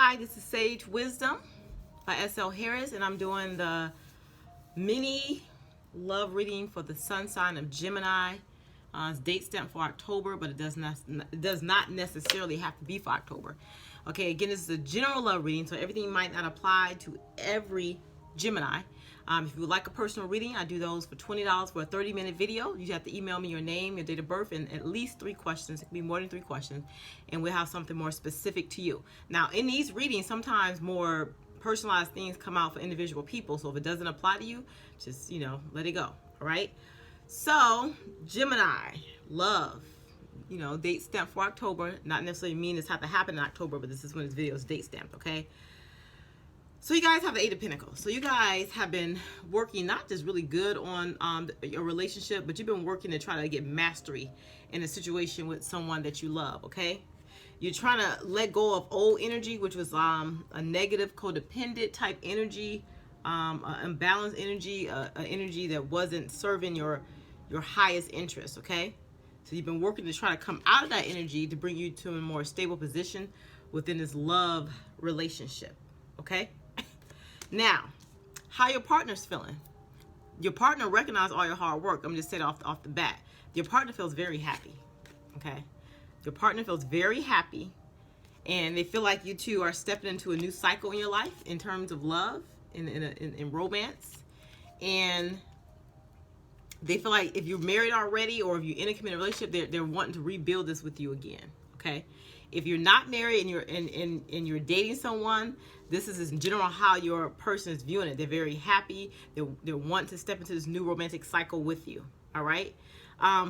Hi, this is Sage Wisdom by Harris, and I'm doing the mini love reading for the sun sign of Gemini. It's date stamped for October, but it does not necessarily have to be for October. Okay, again, this is a general love reading, so everything might not apply to every Gemini. If you would like a personal reading, I do those for $20 for a 30-minute video. You have to email me your name, your date of birth, and at least 3 questions. It can be more than 3 questions, and we'll have something more specific to you. Now, in these readings, sometimes more personalized things come out for individual people, so if it doesn't apply to you, just, let it go, all right? So, Gemini, love, date stamped for October. Not necessarily mean this have to happen in October, but this is when this video is date stamped, okay? So you guys have the 8 of Pentacles. So you guys have been working not just really good on your relationship, but you've been working to try to get mastery in a situation with someone that you love, okay? You're trying to let go of old energy, which was a negative, codependent type energy, imbalanced energy, energy that wasn't serving your highest interest, okay? So you've been working to try to come out of that energy to bring you to a more stable position within this love relationship, okay? Now, how your partner's feeling. Your partner recognizes all your hard work. I'm just saying off the bat. Your partner feels very happy, okay? Your partner feels very happy, and they feel like you two are stepping into a new cycle in your life in terms of love, in romance, and they feel like if you're married already or if you're in a committed relationship, they're wanting to rebuild this with you again, okay? If you're not married and you're dating someone, this is in general how your person is viewing it. They're very happy. They're wanting to step into this new romantic cycle with you, all right?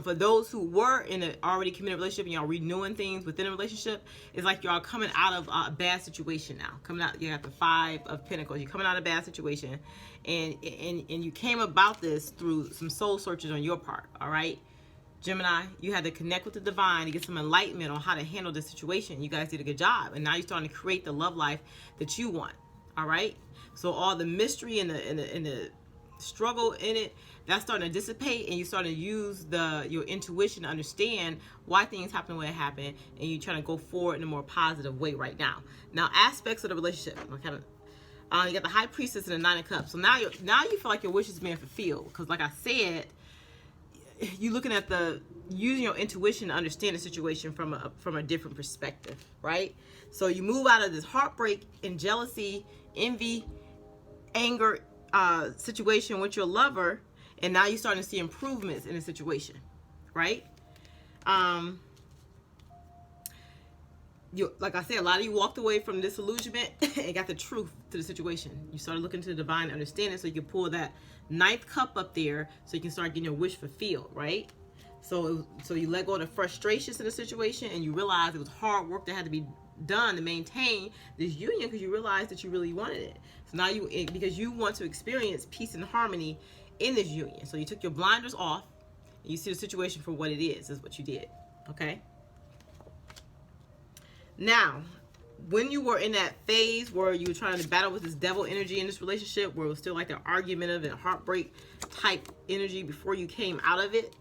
For those who were in an already committed relationship and y'all renewing things within a relationship, it's like y'all coming out of a bad situation now. Coming out, you got the 5 of Pentacles. You're coming out of a bad situation, and you came about this through some soul searches on your part, all right? Gemini, you had to connect with the divine to get some enlightenment on how to handle this situation. You guys did a good job, and now you're starting to create the love life that you want. All right. So all the mystery and the struggle in it, that's starting to dissipate, and you start to use your intuition to understand why things happen the way it happened, and you're trying to go forward in a more positive way right now. Now, aspects of the relationship. You got the High Priestess and the 9 of Cups. So now you feel like your wish is being fulfilled, because like I said, you're looking at using your intuition to understand the situation from a different perspective, right? So you move out of this heartbreak and jealousy, envy, anger situation with your lover, and now you're starting to see improvements in the situation, right? Like I said, a lot of you walked away from disillusionment and got the truth to the situation. You started looking to the divine understanding, so you can pull that 9th cup up there, so you can start getting your wish fulfilled, right? So you let go of the frustrations in the situation, and you realize it was hard work that had to be done to maintain this union, because you realized that you really wanted it. So now because you want to experience peace and harmony in this union. So you took your blinders off, and you see the situation for what it is what you did, okay? Now, when you were in that phase where you were trying to battle with this devil energy in this relationship, where it was still like an argumentative and heartbreak type energy before you came out of it,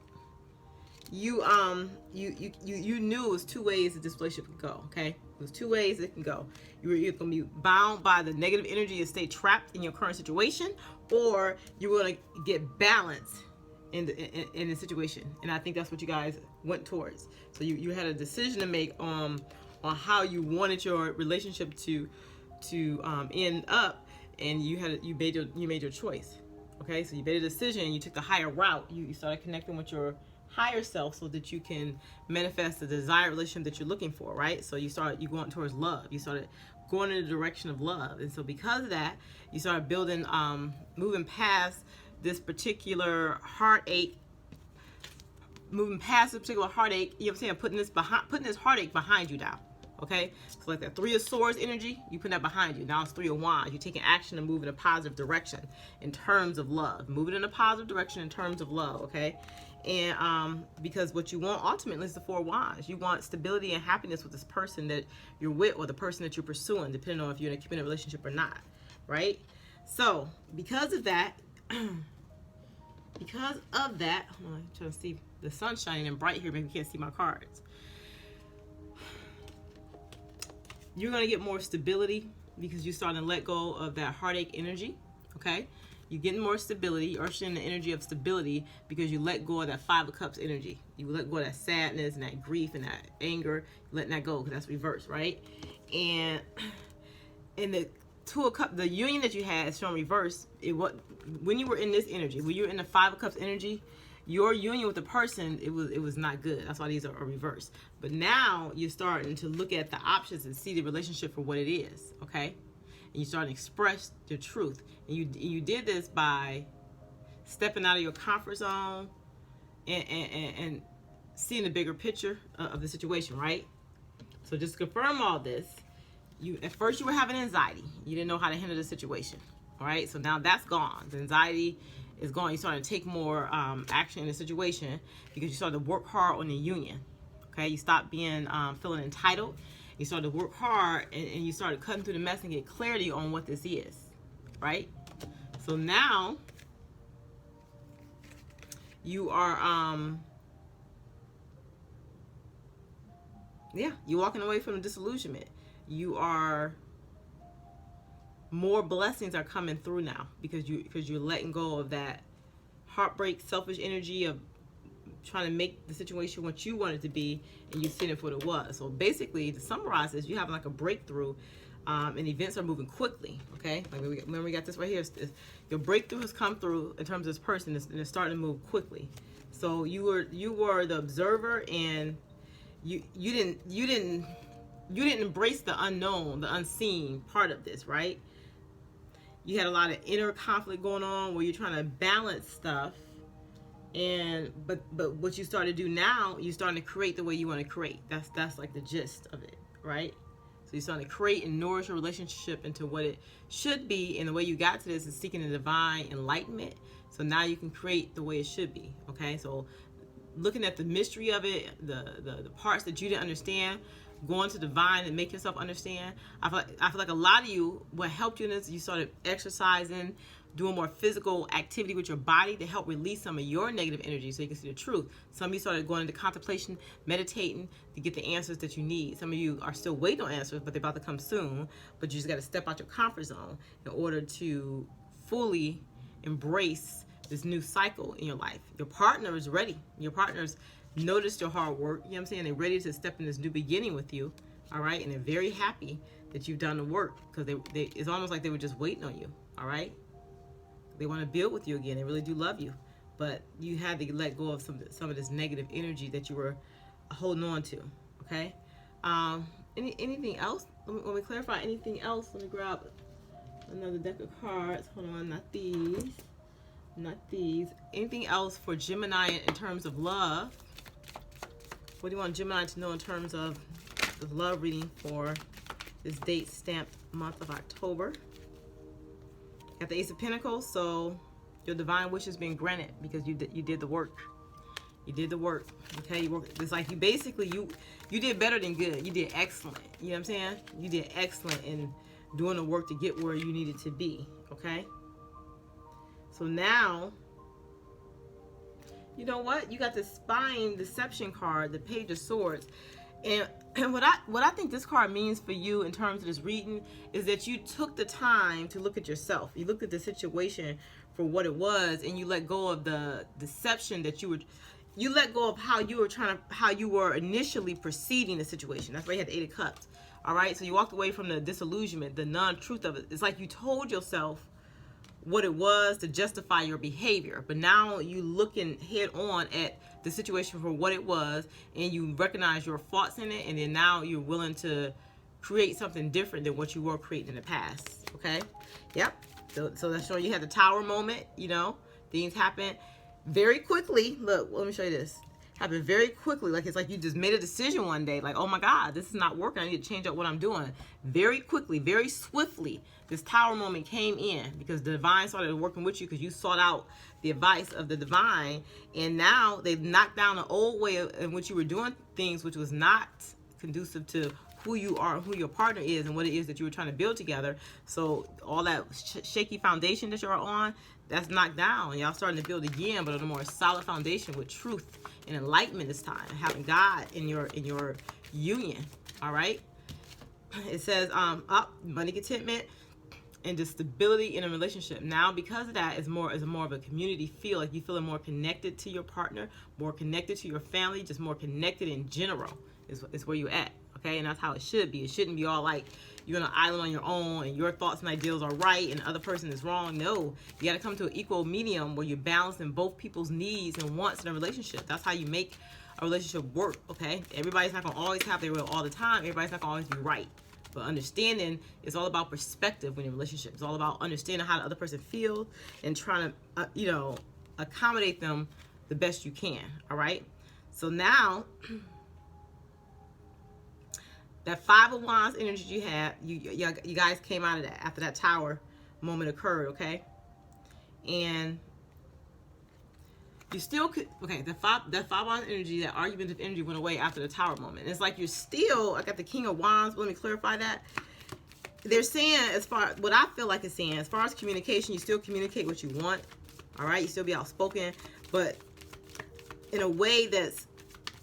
you knew it was 2 ways that this relationship could go, okay? It was 2 ways it can go. You're going to be bound by the negative energy and stay trapped in your current situation, or you're going to get balance in the situation. And I think that's what you guys went towards. So you had a decision to make on how you wanted your relationship to end up, and you made your choice. Okay, so you made a decision. You took the higher route. You started connecting with your higher self so that you can manifest the desired relationship that you're looking for, right? So you going towards love. You started going in the direction of love, and so because of that, you started building, moving past this particular heartache. Moving past this particular heartache, you know what I'm saying? Putting this heartache behind you now. Okay, so like that 3 of Swords energy, you put that behind you. Now it's 3 of Wands. You're taking action to move in a positive direction in terms of love. Moving in a positive direction in terms of love, okay? And because what you want ultimately is the 4 of Wands. You want stability and happiness with this person that you're with, or the person that you're pursuing, depending on if you're in a committed relationship or not, right? So because of that, I'm trying to see the sun shining and bright here. Maybe you can't see my cards. you're going to get more stability because you're starting to let go of that heartache energy, okay? You're getting more stability. You're ushering in the energy of stability because you let go of that Five of Cups energy. You let go of that sadness and that grief and that anger. You're letting that go because that's reverse, right? And in the Two of Cups, the union that you had is shown reverse. When you were in this energy, when you were in the Five of Cups energy, your union with the person, it was not good. That's why these are reversed. But now you're starting to look at the options and see the relationship for what it is, okay? And you start to express the truth. And you did this by stepping out of your comfort zone and seeing the bigger picture of the situation, right? So just to confirm all this, at first you were having anxiety. You didn't know how to handle the situation, all right? So now that's gone. The anxiety is gone. You started to take more action in the situation because you started to work hard on the union, okay? You stopped being feeling entitled. You started to work hard and you started cutting through the mess and get clarity on what this is, right? So now you are, you're walking away from the disillusionment. You are, more blessings are coming through now because you're letting go of that heartbreak, selfish energy of trying to make the situation what you want it to be, and you seeing it for what it was. So basically, to summarize this, you have like a breakthrough, and events are moving quickly. Okay, like remember we got this right here. Your breakthrough has come through in terms of this person, and it's starting to move quickly. So you were the observer, and you didn't embrace the unknown, the unseen part of this, right? You had a lot of inner conflict going on where you're trying to balance stuff. But what you start to do now, you're starting to create the way you want to create. That's like the gist of it, right? So you're starting to create and nourish your relationship into what it should be, and the way you got to this is seeking the divine enlightenment. So now you can create the way it should be, okay? So looking at the mystery of it, the parts that you didn't understand, going to divine and make yourself understand. I feel like a lot of you, what helped you in this, you started exercising, doing more physical activity with your body to help release some of your negative energy so you can see the truth. Some of you started going into contemplation, meditating to get the answers that you need. Some of you are still waiting on answers, but they're about to come soon. But you just got to step out your comfort zone in order to fully embrace this new cycle in your life. Your partner is ready. Your partner's noticed your hard work. You know what I'm saying? They're ready to step in this new beginning with you. All right? And they're very happy that you've done the work because it's almost like they were just waiting on you. All right? They want to build with you again. They really do love you. But you had to let go of some of this negative energy that you were holding on to. Okay? Anything else? Let me clarify anything else. Let me grab another deck of cards. Hold on. Not these. Not these. Anything else for Gemini in terms of love? What do you want Gemini to know in terms of the love reading for this date stamped month of October? Got the Ace of Pentacles, so your divine wish has been granted because you did the work. You did the work. Okay, you worked. It's like you basically you did better than good. You did excellent. You know what I'm saying? You did excellent in doing the work to get where you needed to be. Okay. So now, you know what? You got the Spine Deception card, the Page of Swords. And what I think this card means for you in terms of this reading is that you took the time to look at yourself. You looked at the situation for what it was, and you let go of the deception that you let go of how you were initially perceiving the situation. That's why you had the Eight of Cups. All right? So you walked away from the disillusionment, the non-truth of it. It's like you told yourself what it was to justify your behavior, but now you looking head on at the situation for what it was, and you recognize your faults in it, and then now you're willing to create something different than what you were creating in the past. Okay? Yep. So that's showing you had the Tower moment. You know, things happen very quickly. Look, let me show you this. Happened very quickly. Like it's like you just made a decision one day. Like, oh my God, this is not working. I need to change up what I'm doing. Very quickly, very swiftly, this Tower moment came in because the divine started working with you because you sought out the advice of the divine. And now they've knocked down the old way in which you were doing things, which was not conducive to who you are, who your partner is, and what it is that you were trying to build together. So all that shaky foundation that you're on, that's knocked down. Y'all starting to build again, but on a more solid foundation with truth and enlightenment this time, having God in your union. All right. It says up money, contentment, and just stability in a relationship. Now, because of that, it's more of a community feel. Like you feeling more connected to your partner, more connected to your family, just more connected in general is where you're at. Okay, and that's how it should be. It shouldn't be all like you're on an island on your own and your thoughts and ideals are right and the other person is wrong. No, you got to come to an equal medium where you're balancing both people's needs and wants in a relationship. That's how you make a relationship work. Okay, everybody's not gonna always have their will all the time. Everybody's not gonna always be right. But understanding is all about perspective when you're in a relationship. It's all about understanding how the other person feels and trying to, accommodate them the best you can. All right. So now, that Five of Wands energy you had, you guys came out of that after that Tower moment occurred. Okay. And you still could, okay, that five Wands energy, that argumentative energy went away after the Tower moment. It's like you're still, I got the King of Wands, let me clarify that. They're saying, as far, what I feel like it's saying, as far as communication, you still communicate what you want, all right? You still be outspoken, but in a way that's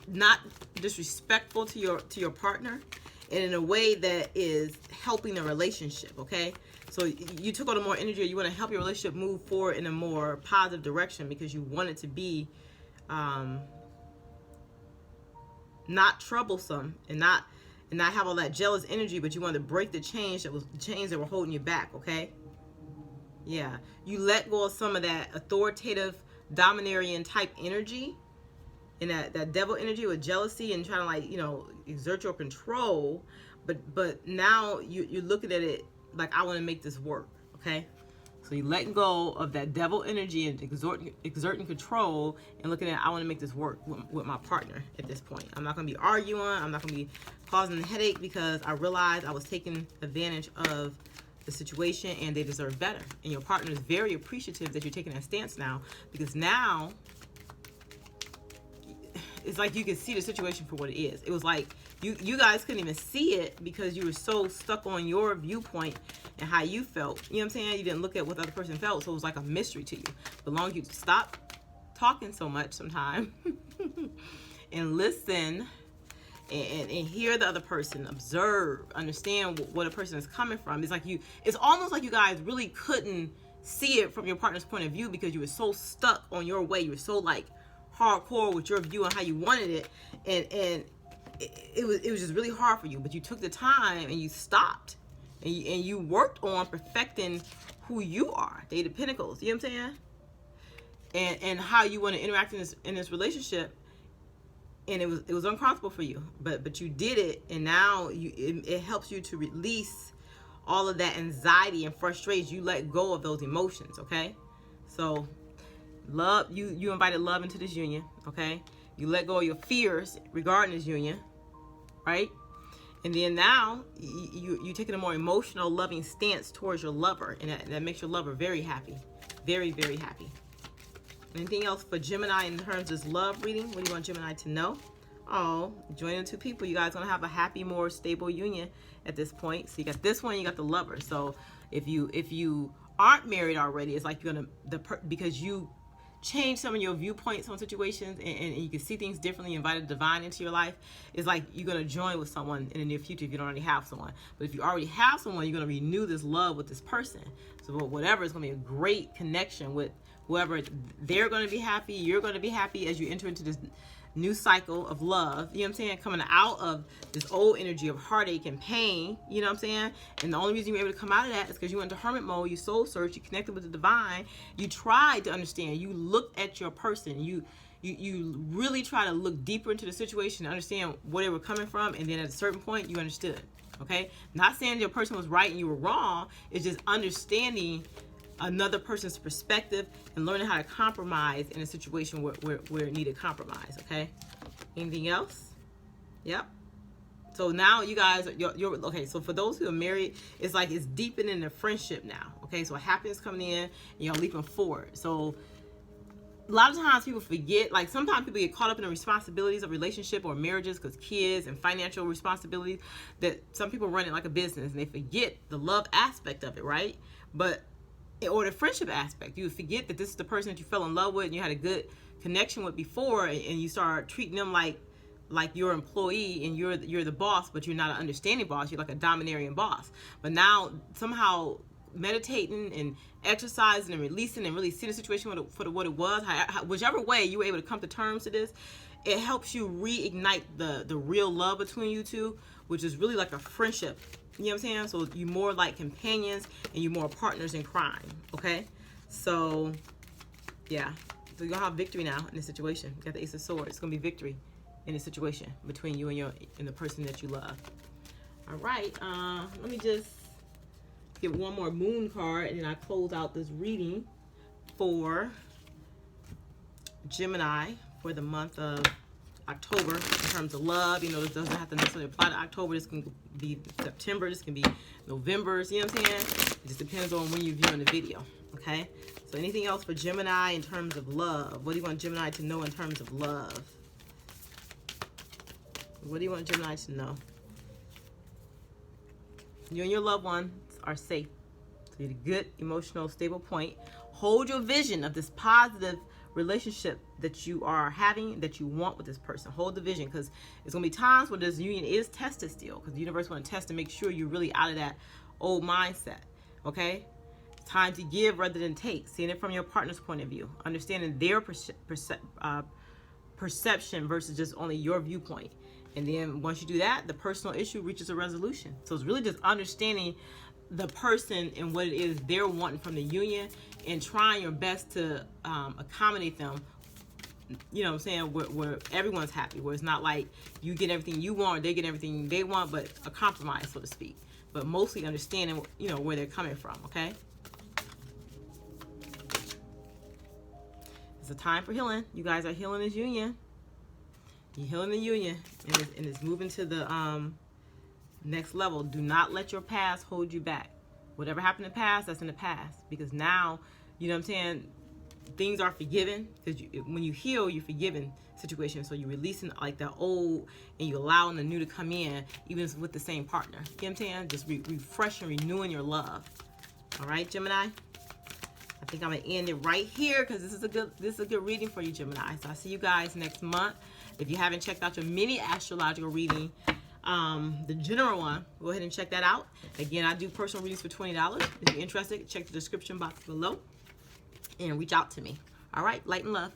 not disrespectful to your partner, and in a way that is helping the relationship, okay? So you took on a more energy, or you want to help your relationship move forward in a more positive direction because you want it to be not troublesome and not have all that jealous energy, but you want to break the chains that were holding you back, okay? Yeah, you let go of some of that authoritative, domineering type energy and that devil energy with jealousy and trying to exert your control, but now you're looking at it like, I want to make this work, okay? So you letting go of that devil energy and exerting control and looking at, I want to make this work with my partner at this point. I'm not going to be arguing. I'm not going to be causing a headache because I realized I was taking advantage of the situation and they deserve better. And your partner is very appreciative that you're taking that stance now, because now it's like you can see the situation for what it is. It was like you guys couldn't even see it because you were so stuck on your viewpoint and how you felt. You know what I'm saying? You didn't look at what the other person felt, so it was like a mystery to you. But long as you stop talking so much sometime and listen and hear the other person, observe, understand what a person is coming from. It's almost like you guys really couldn't see it from your partner's point of view because you were so stuck on your way. You were so hardcore with your view on how you wanted it, and it was just really hard for you. But you took the time and you stopped and you worked on perfecting who you are, the Eight of Pentacles. You know what I'm saying? And how you want to interact in this relationship. And it was uncomfortable for you, but you did it, and now it helps you to release all of that anxiety and frustration. You let go of those emotions. Okay, so love, you invited love into this union. Okay, you let go of your fears regarding this union, right? And then now you taking a more emotional, loving stance towards your lover, and that makes your lover very happy, very, very happy. Anything else for Gemini in terms of this love reading? What do you want Gemini to know? Oh, joining two people, you guys gonna have a happy, more stable union at this point. So you got this one, you got the lover. So if you aren't married already, it's like you're gonna because you change some of your viewpoints on situations and you can see things differently, invited divine into your life. It's like you're going to join with someone in the near future if you don't already have someone. But if you already have someone, you're going to renew this love with this person. So whatever, is going to be a great connection with whoever. They're going to be happy. You're going to be happy as you enter into this new cycle of love. You know what I'm saying? Coming out of this old energy of heartache and pain. You know what I'm saying? And the only reason you were able to come out of that is because you went into hermit mode. You soul searched. You connected with the divine. You tried to understand. You looked at your person. You really try to look deeper into the situation and understand where they were coming from. And then at a certain point, you understood. Okay? Not saying your person was right and you were wrong. It's just understanding another person's perspective and learning how to compromise in a situation where it needed compromise. Okay, anything else? Yep. So now you guys you're okay. So for those who are married, it's like it's deepening the friendship now. Okay, so happiness coming in and you're leaping forward. So a lot of times people forget, like sometimes people get caught up in the responsibilities of relationship or marriages because kids and financial responsibilities, that some people run it like a business and they forget the love aspect of it, right? But or the friendship aspect, you forget that this is the person that you fell in love with and you had a good connection with before, and you start treating them like like your employee and you're the boss, but you're not an understanding boss. You're like a domineering boss. But now somehow meditating and exercising and releasing and really see the situation for what it was, whichever way you were able to come to terms to this, it helps you reignite the real love between you two, which is really like a friendship. You know what I'm saying? So you're more like companions and you're more partners in crime. Okay? So, yeah. So you're going to have victory now in this situation. You got the Ace of Swords. It's going to be victory in this situation between you and the person that you love. All right. Let me just get one more moon card and then I close out this reading for Gemini for the month of October in terms of love. You know, this doesn't have to necessarily apply to October. This can be September. This can be November. You know what I'm saying? It just depends on when you're viewing the video. Okay? So anything else for Gemini in terms of love? What do you want Gemini to know in terms of love? What do you want Gemini to know? You and your loved ones are safe. So you're at a good, emotional, stable point. Hold your vision of this positive relationship that you are having, that you want with this person. Hold the vision, because there's going to be times when this union is tested still, because the universe want to test to make sure you're really out of that old mindset. Okay? It's time to give rather than take. Seeing it from your partner's point of view. Understanding their perception versus just only your viewpoint. And then once you do that, the personal issue reaches a resolution. So it's really just understanding the person and what it is they're wanting from the union and trying your best to accommodate them, you know what I'm saying, where everyone's happy, where it's not like you get everything you want or they get everything they want, but a compromise, so to speak. But mostly understanding, you know, where they're coming from, okay? It's a time for healing. You guys are healing this union. You're healing the union, and it's moving to the next level. Do not let your past hold you back. Whatever happened in the past, that's in the past. Because now, you know what I'm saying, things are forgiven. Because when you heal, you're forgiving situations. So you're releasing like the old and you're allowing the new to come in, even with the same partner. You know what I'm saying? Just refreshing, renewing your love. All right, Gemini? I think I'm going to end it right here because this is a good reading for you, Gemini. So I'll see you guys next month. If you haven't checked out your mini astrological reading, the general one, go ahead and check that out. Again, I do personal readings for $20. If you're interested, check the description box below and reach out to me. All right, light and love.